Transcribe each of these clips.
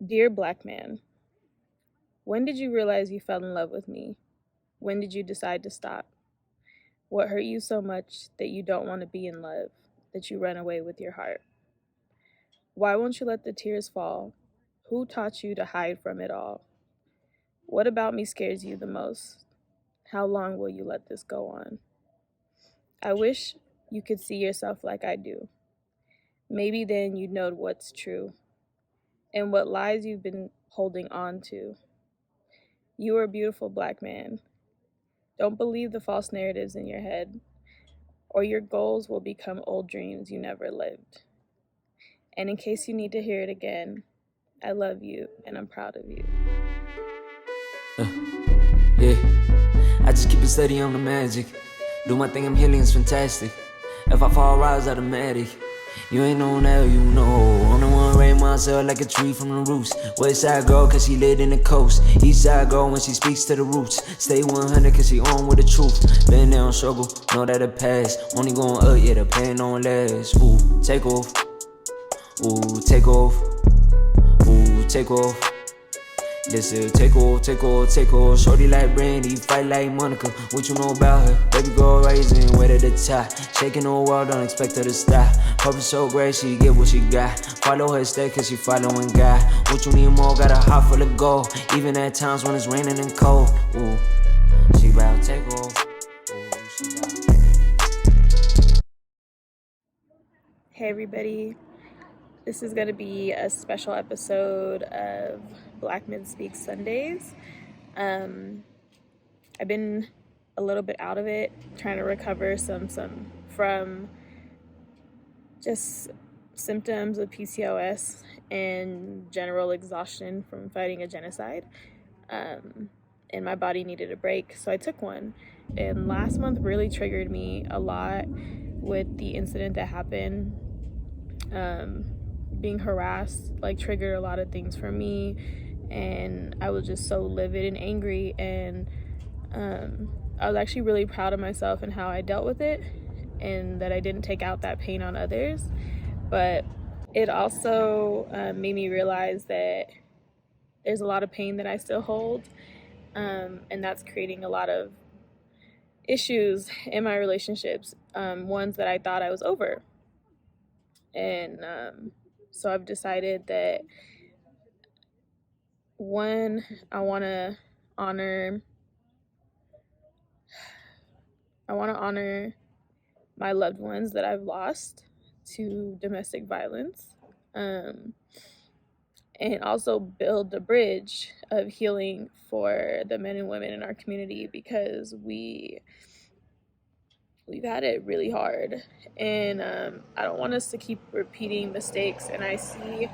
Dear Black man, when did you realize you fell in love with me? When did you decide to stop? What hurt you so much that you don't want to be in love, that you run away with your heart? Why won't you let the tears fall? Who taught you to hide from it all? What about me scares you the most? How long will you let this go on? I wish you could see yourself like I do. Maybe then you'd know what's true and what lies you've been holding on to. You are a beautiful Black man. Don't believe the false narratives in your head, or your goals will become old dreams you never lived. And in case you need to hear it again, I love you and I'm proud of you. Yeah, I just keep it steady on the magic. Do my thing, I'm healing, it's fantastic. If I fall, rise automatic. You ain't know now, you know. I'm the one raise myself like a tree from the roots. West side girl, cause she lit in the coast. East side girl when she speaks to the roots. Stay 100 cause she on with the truth. Been down struggle, know that it pass. Only going up, yeah, the pain don't last. Ooh, take off. Ooh, take off. Ooh, take off. This is take off. Shorty like Brandy, fight like Monica. What you know about her? Baby girl rising, way to the top. Shaking the world, don't expect her to stop. Purpose so great, she get what she got. Follow her step, cause she following God. What you need more, got a heart full of gold. Even at times when it's raining and cold. Ooh, she bout take off. Hey everybody, this is going to be a special episode of Black Men Speak Sundays. I've been a little bit out of it, trying to recover some from just symptoms of PCOS and general exhaustion from fighting a genocide. And my body needed a break, so I took one. And last month really triggered me a lot with the incident that happened. Being harassed triggered a lot of things for me, and I was just so livid and angry, and I was actually really proud of myself and how I dealt with it, and that I didn't take out that pain on others. But it also made me realize that there's a lot of pain that I still hold, and that's creating a lot of issues in my relationships, ones that I thought I was over. And so I've decided that, one, I want to honor my loved ones that I've lost to domestic violence, and also build a bridge of healing for the men and women in our community, because we've had it really hard, and I don't want us to keep repeating mistakes. And I see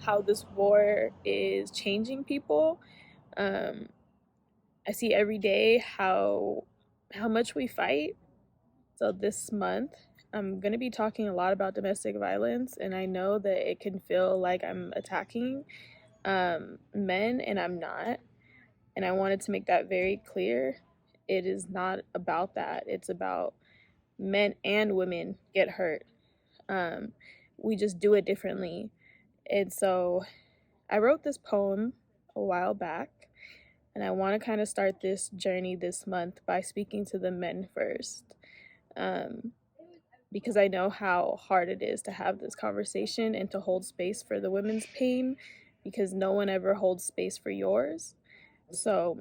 how this war is changing people. I see every day how much we fight. So this month, I'm going to be talking a lot about domestic violence, and I know that it can feel like I'm attacking men, and I'm not. And I wanted to make that very clear. It is not about that. It's about men and women get hurt. We just do it differently. And so I wrote this poem a while back, and I want to kind of start this journey this month by speaking to the men first, because I know how hard it is to have this conversation and to hold space for the women's pain, because no one ever holds space for yours. So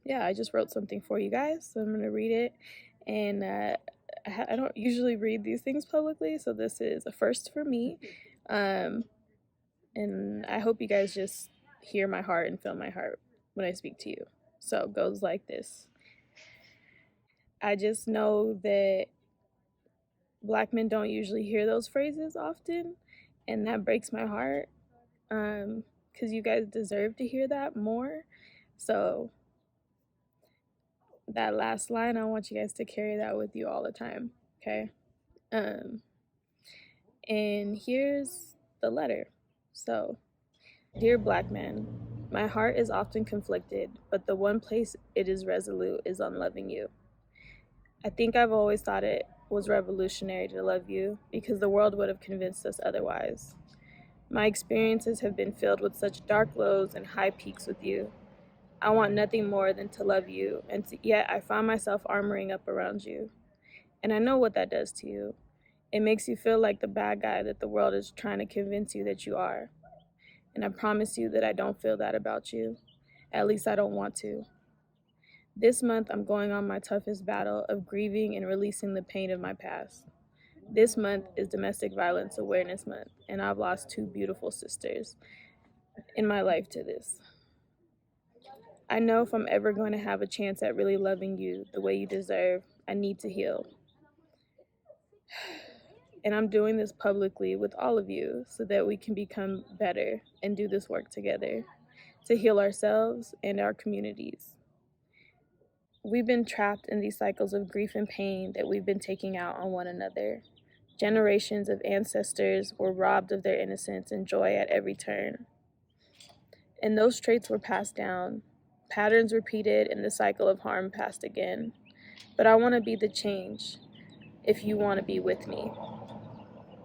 yeah, I just wrote something for you guys, so I'm going to read it. And I don't usually read these things publicly, so this is a first for me. And I hope you guys just hear my heart and feel my heart when I speak to you. So it goes like this. I just know that Black men don't usually hear those phrases often, and that breaks my heart, because you guys deserve to hear that more. So that last line, I want you guys to carry that with you all the time, okay? And here's the letter. So, dear Black man, my heart is often conflicted, but the one place it is resolute is on loving you. I think I've always thought it was revolutionary to love you, because the world would have convinced us otherwise. My experiences have been filled with such dark lows and high peaks with you. I want nothing more than to love you, and yet I find myself armoring up around you. And I know what that does to you. It makes you feel like the bad guy that the world is trying to convince you that you are. And I promise you that I don't feel that about you. At least I don't want to. This month, I'm going on my toughest battle of grieving and releasing the pain of my past. This month is Domestic Violence Awareness Month, and I've lost two beautiful sisters in my life to this. I know if I'm ever going to have a chance at really loving you the way you deserve, I need to heal. And I'm doing this publicly with all of you so that we can become better and do this work together to heal ourselves and our communities. We've been trapped in these cycles of grief and pain that we've been taking out on one another. Generations of ancestors were robbed of their innocence and joy at every turn. And those traits were passed down, patterns repeated, and the cycle of harm passed again. But I want to be the change if you want to be with me.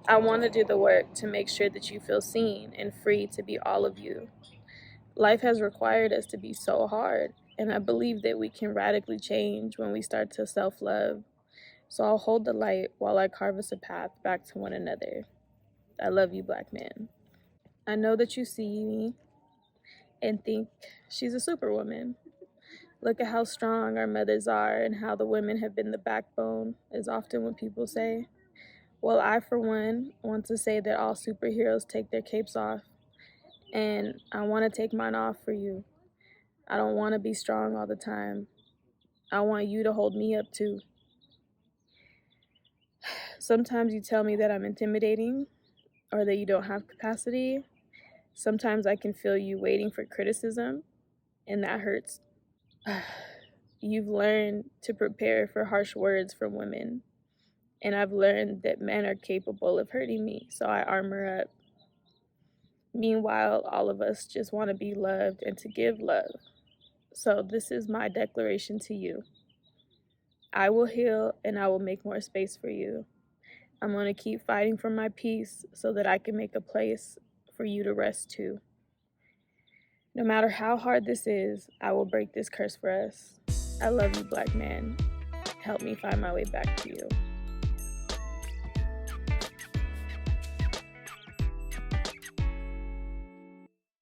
I want to do the work to make sure that you feel seen and free to be all of you. Life has required us to be so hard, and I believe that we can radically change when we start to self-love. So I'll hold the light while I carve us a path back to one another. I love you, Black man. I know that you see me and think she's a superwoman. Look at how strong our mothers are and how the women have been the backbone, is often what people say. Well, I, for one, want to say that all superheroes take their capes off, and I want to take mine off for you. I don't want to be strong all the time. I want you to hold me up too. Sometimes you tell me that I'm intimidating or that you don't have capacity. Sometimes I can feel you waiting for criticism, and that hurts. You've learned to prepare for harsh words from women, and I've learned that men are capable of hurting me, so I armor up. Meanwhile, all of us just want to be loved and to give love. So this is my declaration to you. I will heal and I will make more space for you. I'm going to keep fighting for my peace so that I can make a place for you to rest too. No matter how hard this is, I will break this curse for us. I love you, Black man. Help me find my way back to you.